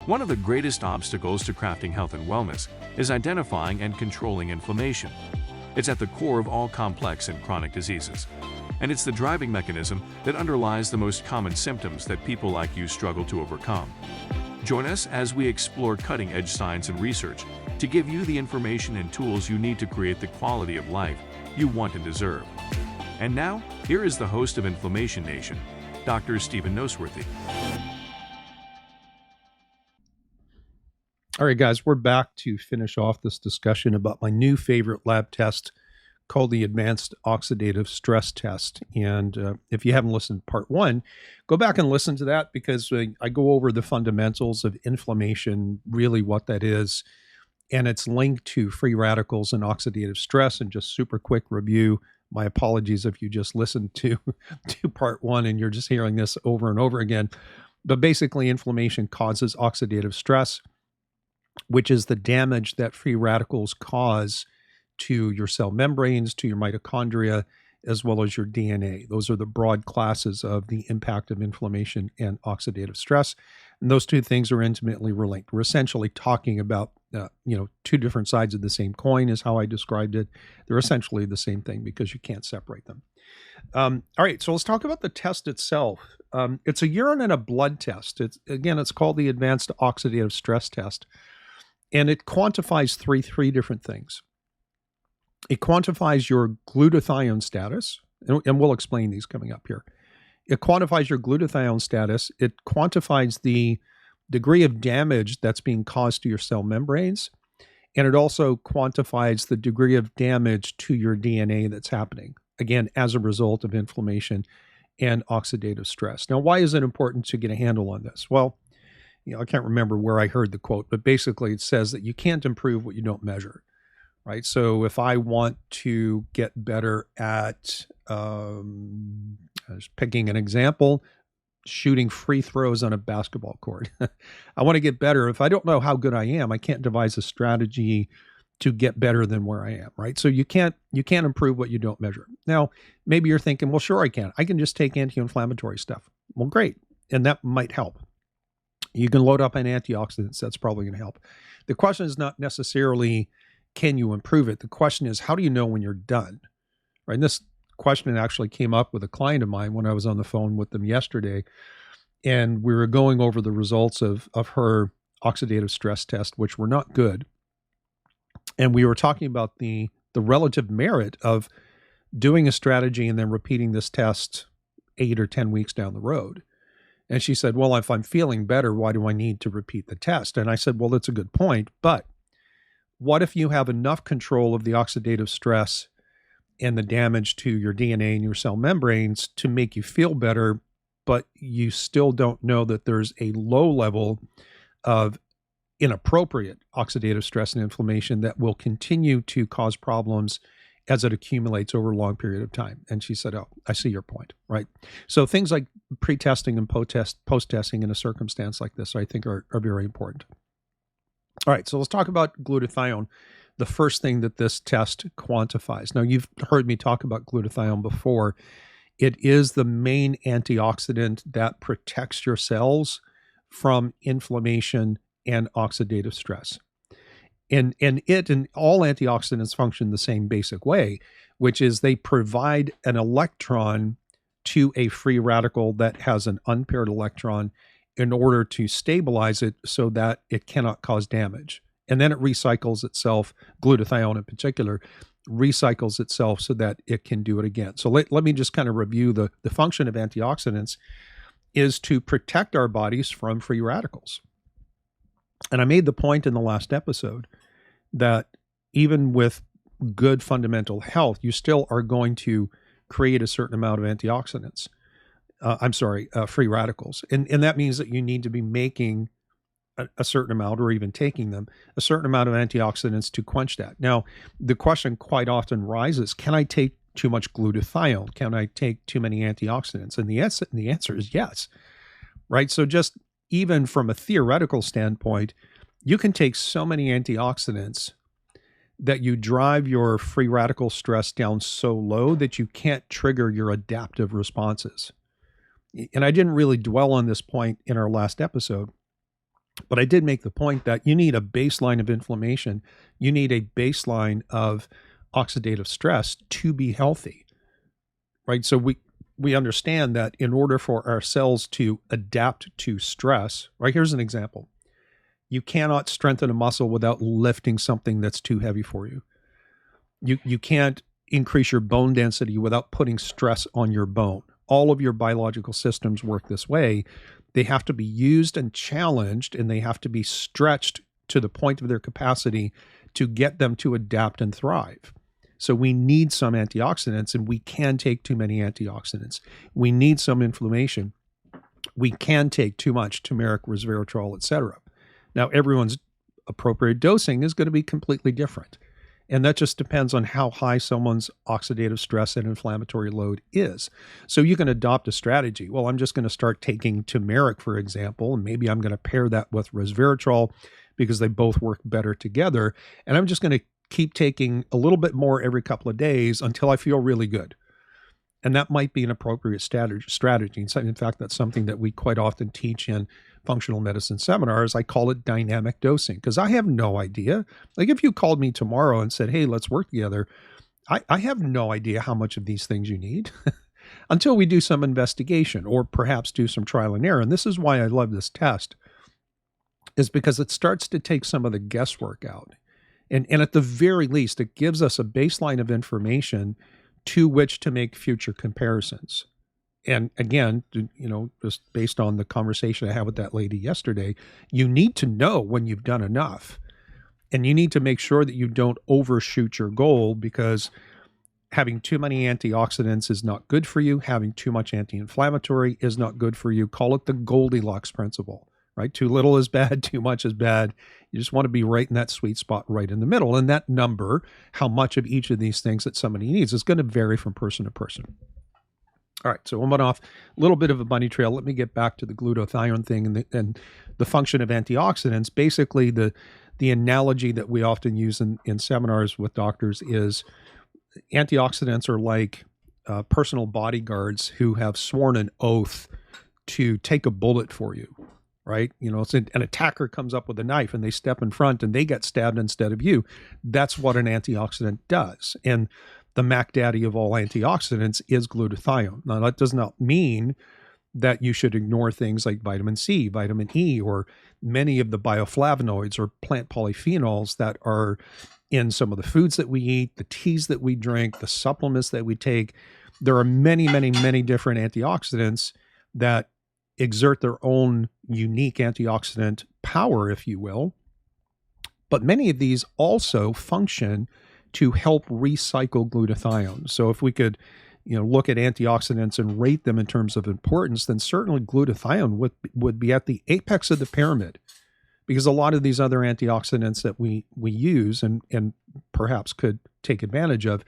One of the greatest obstacles to crafting health and wellness is identifying and controlling inflammation. It's at the core of all complex and chronic diseases, and it's the driving mechanism that underlies the most common symptoms that people like you struggle to overcome. Join us as we explore cutting-edge science and research to give you the information and tools you need to create the quality of life you want and deserve. And now, here is the host of Inflammation Nation, Dr. Stephen Noseworthy. All right, guys, we're back to finish off this discussion about my new favorite lab test called the Advanced Oxidative Stress Test. And if you haven't listened to part one, go back and listen to that because I go over the fundamentals of inflammation, really what that is. And it's linked to free radicals and oxidative stress. And just super quick review. My apologies if you just listened to part one and you're just hearing this over and over again. But basically, inflammation causes oxidative stress, which is the damage that free radicals cause to your cell membranes, to your mitochondria, as well as your DNA. Those are the broad classes of the impact of inflammation and oxidative stress. And those two things are intimately related. We're essentially talking about, two different sides of the same coin is how I described it. They're essentially the same thing because you can't separate them. All right, so let's talk about the test itself. It's a urine and a blood test. It's called the Advanced Oxidative Stress Test. And it quantifies three different things. It quantifies your glutathione status, and we'll explain these coming up here. It quantifies your glutathione status. It quantifies the degree of damage that's being caused to your cell membranes. And it also quantifies the degree of damage to your DNA that's happening, again, as a result of inflammation and oxidative stress. Now, why is it important to get a handle on this? Well, I can't remember where I heard the quote, but basically it says that you can't improve what you don't measure, right? So if I want to get better at, just picking an example, shooting free throws on a basketball court, I want to get better. If I don't know how good I am, I can't devise a strategy to get better than where I am, right? So you can't improve what you don't measure. Now, maybe you're thinking, well, sure I can. I can just take anti-inflammatory stuff. Well, great. And that might help. You can load up on antioxidants. That's probably going to help. The question is not necessarily, can you improve it? The question is, how do you know when you're done? Right? And this question actually came up with a client of mine when I was on the phone with them yesterday. And we were going over the results of her oxidative stress test, which were not good. And we were talking about the relative merit of doing a strategy and then repeating this test 8 or 10 weeks down the road. And she said, well, if I'm feeling better, why do I need to repeat the test? And I said, well, that's a good point. But what if you have enough control of the oxidative stress and the damage to your DNA and your cell membranes to make you feel better, but you still don't know that there's a low level of inappropriate oxidative stress and inflammation that will continue to cause problems as it accumulates over a long period of time? And she said, oh, I see your point, right? So things like pre-testing and post-testing in a circumstance like this, I think are very important. All right, so let's talk about glutathione, the first thing that this test quantifies. Now, you've heard me talk about glutathione before. It is the main antioxidant that protects your cells from inflammation and oxidative stress. And all antioxidants function the same basic way, which is they provide an electron to a free radical that has an unpaired electron in order to stabilize it so that it cannot cause damage. And then it recycles itself, glutathione in particular, recycles itself so that it can do it again. So let me just kind of review the function of antioxidants is to protect our bodies from free radicals. And I made the point in the last episode that even with good fundamental health, you still are going to create a certain amount of antioxidants. Free radicals. And that means that you need to be making a certain amount, or even taking them, a certain amount of antioxidants to quench that. Now, the question quite often rises, can I take too much glutathione? Can I take too many antioxidants? And the answer is yes, right? So just even from a theoretical standpoint, you can take so many antioxidants that you drive your free radical stress down so low that you can't trigger your adaptive responses. And I didn't really dwell on this point in our last episode, But I did make the point that you need a baseline of inflammation. You need a baseline of oxidative stress to be healthy, right? So we understand that in order for our cells to adapt to stress, right? Here's an example. You cannot strengthen a muscle without lifting something that's too heavy for you. You can't increase your bone density without putting stress on your bone. All of your biological systems work this way. They have to be used and challenged, and they have to be stretched to the point of their capacity to get them to adapt and thrive. So we need some antioxidants, and we can take too many antioxidants. We need some inflammation. We can take too much turmeric, resveratrol, etc. Now, everyone's appropriate dosing is going to be completely different. And that just depends on how high someone's oxidative stress and inflammatory load is. So you can adopt a strategy. Well, I'm just going to start taking turmeric, for example, and maybe I'm going to pair that with resveratrol because they both work better together. And I'm just going to keep taking a little bit more every couple of days until I feel really good. And that might be an appropriate strategy. In fact, that's something that we quite often teach in functional medicine seminars. I call it dynamic dosing because I have no idea. Like if you called me tomorrow and said, hey, let's work together, I have no idea how much of these things you need until we do some investigation or perhaps do some trial and error. And this is why I love this test, is because it starts to take some of the guesswork out. And at the very least, it gives us a baseline of information to which to make future comparisons. And again, just based on the conversation I had with that lady yesterday, you need to know when you've done enough. And you need to make sure that you don't overshoot your goal, because having too many antioxidants is not good for you. Having too much anti-inflammatory is not good for you. Call it the Goldilocks principle, right? Too little is bad, too much is bad. You just want to be right in that sweet spot, right in the middle. And that number, how much of each of these things that somebody needs, is going to vary from person to person. All right, so I went off a little bit of a bunny trail. Let me get back to the glutathione thing and the function of antioxidants. Basically, the analogy that we often use in seminars with doctors is antioxidants are like personal bodyguards who have sworn an oath to take a bullet for you, right? It's an attacker comes up with a knife and they step in front and they get stabbed instead of you. That's what an antioxidant does. And the Mac Daddy of all antioxidants is glutathione. Now, that does not mean that you should ignore things like vitamin C, vitamin E, or many of the bioflavonoids or plant polyphenols that are in some of the foods that we eat, the teas that we drink, the supplements that we take. There are many, many, many different antioxidants that exert their own unique antioxidant power, if you will. But many of these also function to help recycle glutathione. So if we could, look at antioxidants and rate them in terms of importance, then certainly glutathione would be at the apex of the pyramid, because a lot of these other antioxidants that we use and perhaps could take advantage of,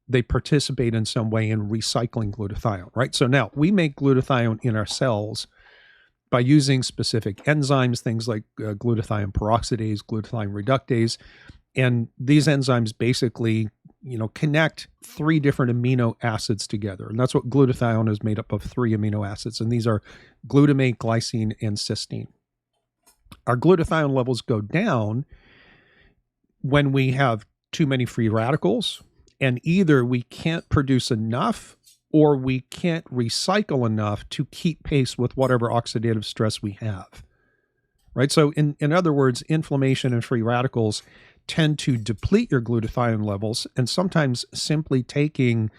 they participate in some way in recycling glutathione, right? So now we make glutathione in our cells by using specific enzymes, things like glutathione peroxidase, glutathione reductase. And these enzymes basically, connect 3 different amino acids together. And that's what glutathione is made up of, 3 amino acids. And these are glutamate, glycine, and cysteine. Our glutathione levels go down when we have too many free radicals, and either we can't produce enough or we can't recycle enough to keep pace with whatever oxidative stress we have, right? So in other words, inflammation and free radicals tend to deplete your glutathione levels, and sometimes simply taking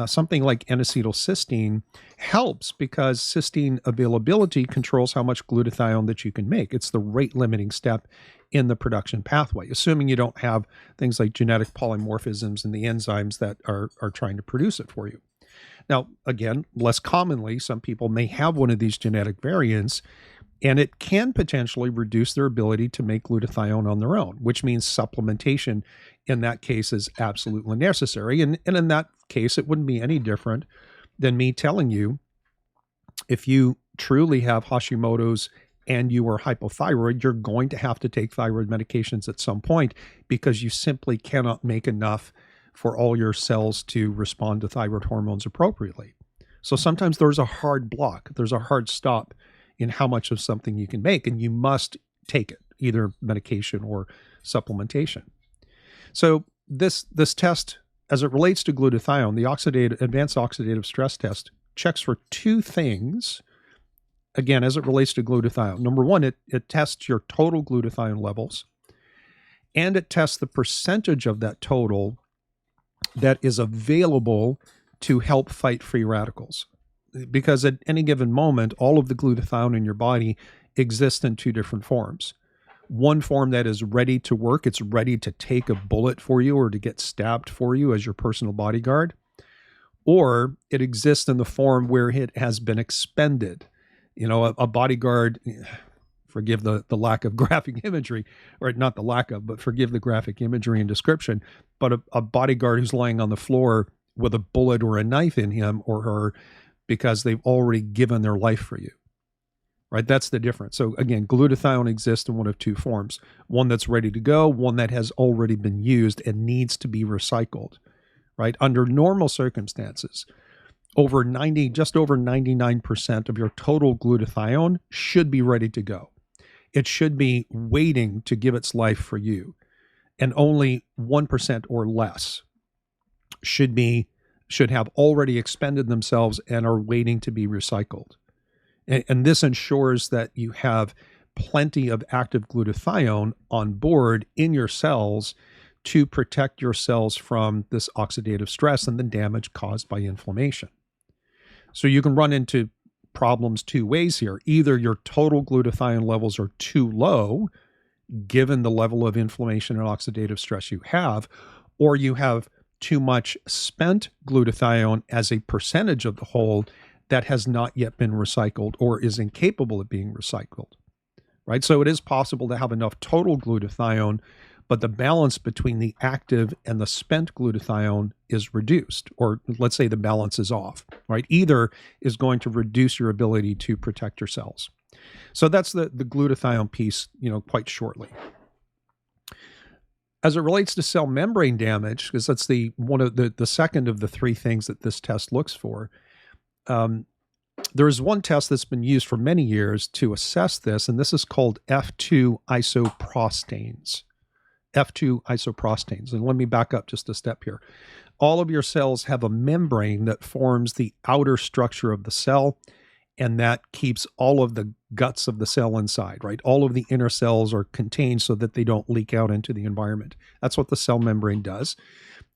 something like N-acetylcysteine helps, because cysteine availability controls how much glutathione that you can make. It's the rate limiting step in the production pathway, assuming you don't have things like genetic polymorphisms in the enzymes that are trying to produce it for you. Now, again, less commonly, some people may have one of these genetic variants, and it can potentially reduce their ability to make glutathione on their own, which means supplementation in that case is absolutely necessary. And in that case, it wouldn't be any different than me telling you, if you truly have Hashimoto's and you are hypothyroid, you're going to have to take thyroid medications at some point, because you simply cannot make enough for all your cells to respond to thyroid hormones appropriately. So sometimes there's a hard block, there's a hard stop in how much of something you can make, and you must take it, either medication or supplementation. So this test, as it relates to glutathione, the advanced oxidative stress test checks for two things, again, as it relates to glutathione. Number one, it tests your total glutathione levels, and it tests the percentage of that total that is available to help fight free radicals. Because at any given moment, all of the glutathione in your body exists in two different forms. One form that is ready to work, it's ready to take a bullet for you or to get stabbed for you as your personal bodyguard. Or it exists in the form where it has been expended. You know, a bodyguard, forgive the lack of graphic imagery, or not the lack of, but forgive the graphic imagery and description, but a bodyguard who's laying on the floor with a bullet or a knife in him or her because they've already given their life for you, right? That's the difference. So again, glutathione exists in one of two forms, one that's ready to go, one that has already been used and needs to be recycled, right? Under normal circumstances, just over 99% of your total glutathione should be ready to go. It should be waiting to give its life for you. And only 1% or less should have already expended themselves and are waiting to be recycled. And this ensures that you have plenty of active glutathione on board in your cells to protect your cells from this oxidative stress and the damage caused by inflammation. So you can run into problems two ways here. Either your total glutathione levels are too low, given the level of inflammation and oxidative stress you have, or you have too much spent glutathione as a percentage of the whole that has not yet been recycled or is incapable of being recycled, right? So it is possible to have enough total glutathione, but the balance between the active and the spent glutathione is reduced, or let's say the balance is off, right? Either is going to reduce your ability to protect your cells. So that's the glutathione piece, quite shortly. As it relates to cell membrane damage, because that's the second of the three things that this test looks for, there is one test that's been used for many years to assess this, and this is called F2 isoprostanes. F2 isoprostanes. And let me back up just a step here. All of your cells have a membrane that forms the outer structure of the cell, and that keeps all of the guts of the cell inside, right? All of the inner cells are contained so that they don't leak out into the environment. That's what the cell membrane does.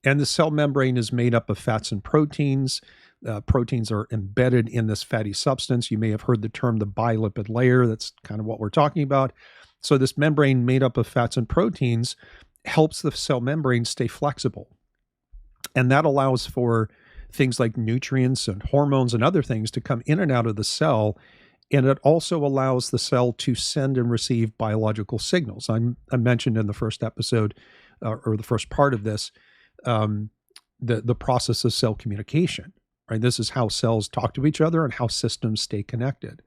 And the cell membrane is made up of fats and proteins. Proteins are embedded in this fatty substance. You may have heard the term the bilipid layer. That's kind of what we're talking about. So this membrane made up of fats and proteins helps the cell membrane stay flexible. And that allows for things like nutrients and hormones and other things to come in and out of the cell. And it also allows the cell to send and receive biological signals. I mentioned in the first episode, or the first part of this, the process of cell communication, right? This is how cells talk to each other and how systems stay connected.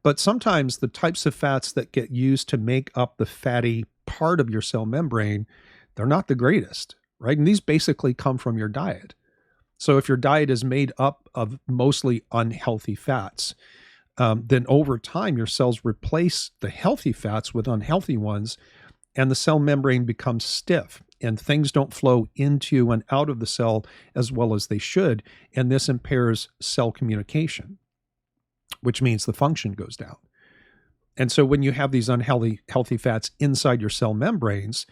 But sometimes the types of fats that get used to make up the fatty part of your cell membrane, they're not the greatest, right? And these basically come from your diet. So if your diet is made up of mostly unhealthy fats, then over time your cells replace the healthy fats with unhealthy ones, and the cell membrane becomes stiff, and things don't flow into and out of the cell as well as they should, and this impairs cell communication, which means the function goes down. And so when you have these healthy fats inside your cell membranes,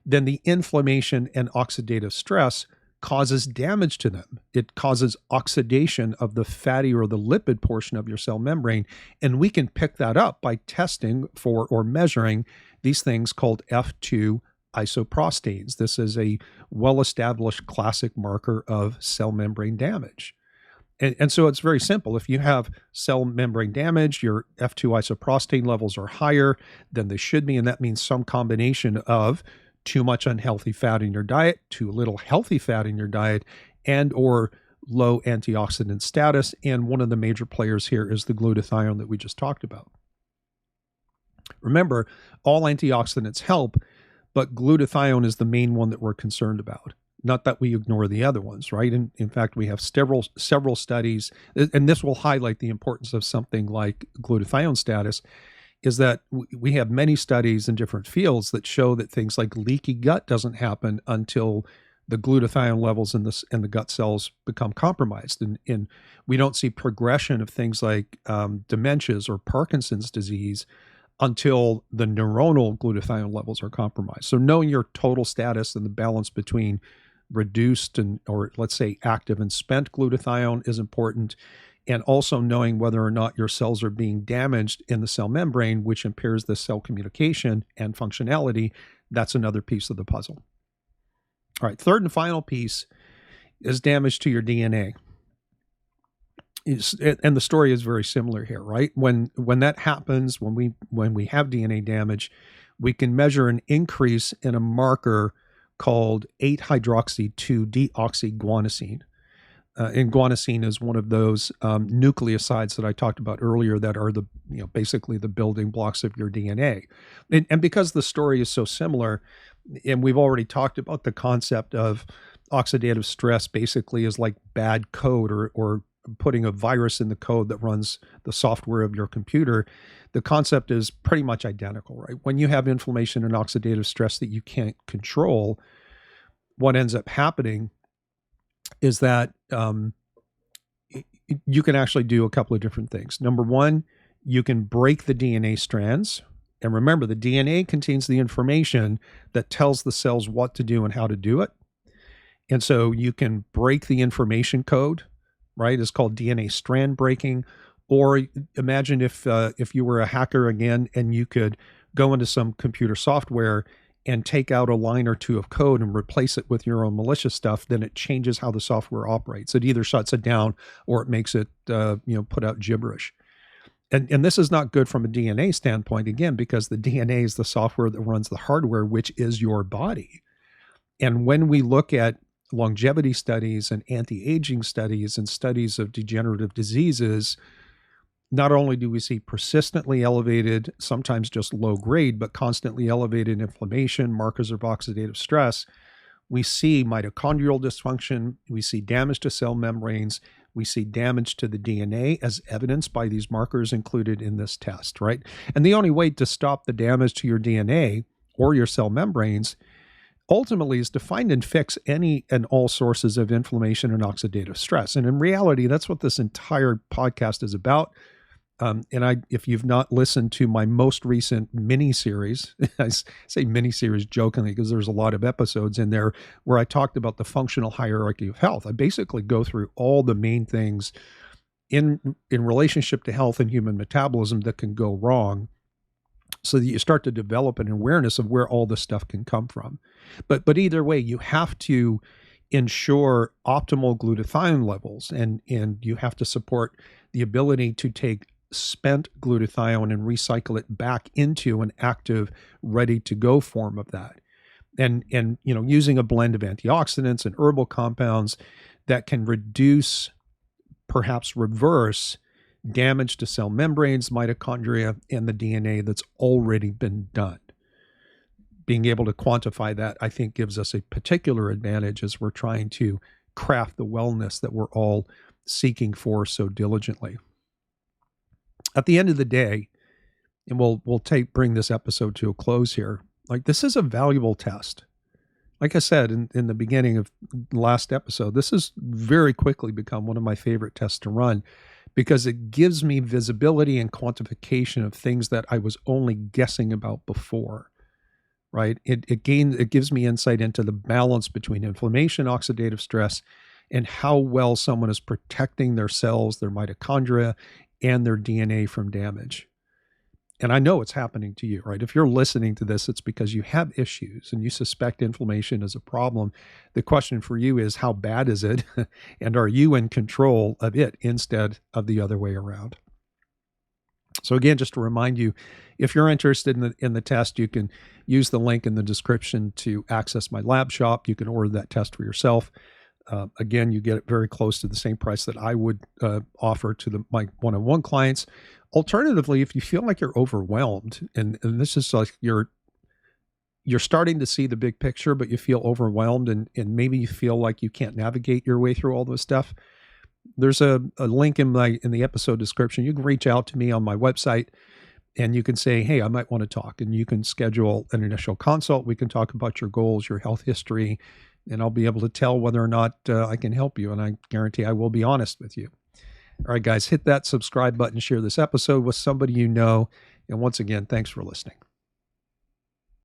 then the inflammation and oxidative stress causes damage to them. It causes oxidation of the fatty or the lipid portion of your cell membrane. And we can pick that up by testing for or measuring these things called F2 isoprostanes. This is a well-established classic marker of cell membrane damage. And so it's very simple. If you have cell membrane damage, your F2 isoprostane levels are higher than they should be. And that means some combination of too much unhealthy fat in your diet, too little healthy fat in your diet, and or low antioxidant status. And one of the major players here is the glutathione that we just talked about. Remember, all antioxidants help, but glutathione is the main one that we're concerned about. Not that we ignore the other ones, right? And in fact, we have several studies, and this will highlight the importance of something like glutathione status. is that we have many studies in different fields that show that things like leaky gut doesn't happen until the glutathione levels in the gut cells become compromised. And we don't see progression of things like dementias or Parkinson's disease until the neuronal glutathione levels are compromised. So knowing your total status and the balance between reduced or let's say active and spent glutathione is important. And also knowing whether or not your cells are being damaged in the cell membrane, which impairs the cell communication and functionality, that's another piece of the puzzle. All right, third and final piece is damage to your DNA. And the story is very similar here, right? When that happens, when we have DNA damage, we can measure an increase in a marker called 8-hydroxy-2-deoxyguanosine. And guanosine is one of those nucleosides that I talked about earlier that are basically the building blocks of your DNA. And because the story is so similar, and we've already talked about the concept of oxidative stress basically is like bad code or putting a virus in the code that runs the software of your computer, the concept is pretty much identical, right? When you have inflammation and oxidative stress that you can't control, what ends up happening is that you can actually do a couple of different things. Number one, you can break the DNA strands. And remember, the DNA contains the information that tells the cells what to do and how to do it. And so you can break the information code, right? It's called DNA strand breaking. Or imagine if you were a hacker again and you could go into some computer software and take out a line or two of code and replace it with your own malicious stuff, then it changes how the software operates. It either shuts it down or it makes it put out gibberish. And this is not good from a DNA standpoint, again, because the DNA is the software that runs the hardware, which is your body. And when we look at longevity studies and anti-aging studies and studies of degenerative diseases, not only do we see persistently elevated, sometimes just low grade, but constantly elevated inflammation, markers of oxidative stress, we see mitochondrial dysfunction, we see damage to cell membranes, we see damage to the DNA as evidenced by these markers included in this test, right? And the only way to stop the damage to your DNA or your cell membranes ultimately is to find and fix any and all sources of inflammation and oxidative stress. And in reality, that's what this entire podcast is about. If you've not listened to my most recent mini-series, I say mini-series jokingly because there's a lot of episodes in there where I talked about the functional hierarchy of health. I basically go through all the main things in relationship to health and human metabolism that can go wrong so that you start to develop an awareness of where all this stuff can come from. But either way, you have to ensure optimal glutathione levels and you have to support the ability to take spent glutathione and recycle it back into an active, ready-to-go form of that. And using a blend of antioxidants and herbal compounds that can reduce, perhaps reverse, damage to cell membranes, mitochondria, and the DNA that's already been done. Being able to quantify that, I think, gives us a particular advantage as we're trying to craft the wellness that we're all seeking for so diligently. At the end of the day, and we'll bring this episode to a close here, like this is a valuable test. Like I said in the beginning of the last episode, this has very quickly become one of my favorite tests to run because it gives me visibility and quantification of things that I was only guessing about before, right? It gives me insight into the balance between inflammation, oxidative stress, and how well someone is protecting their cells, their mitochondria, and their DNA from damage. And I know it's happening to you, right? If you're listening to this, it's because you have issues and you suspect inflammation is a problem. The question for you is, how bad is it? And are you in control of it instead of the other way around? So again, just to remind you, if you're interested in the test, you can use the link in the description to access my lab shop. You can order that test for yourself. Again, you get it very close to the same price that I would offer to my one-on-one clients. Alternatively, if you feel like you're overwhelmed, and this is like you're starting to see the big picture, but you feel overwhelmed and maybe you feel like you can't navigate your way through all this stuff, there's a link in the episode description. You can reach out to me on my website. And you can say, hey, I might want to talk. And you can schedule an initial consult. We can talk about your goals, your health history, and I'll be able to tell whether or not I can help you. And I guarantee I will be honest with you. All right, guys, hit that subscribe button, share this episode with somebody you know. And once again, thanks for listening.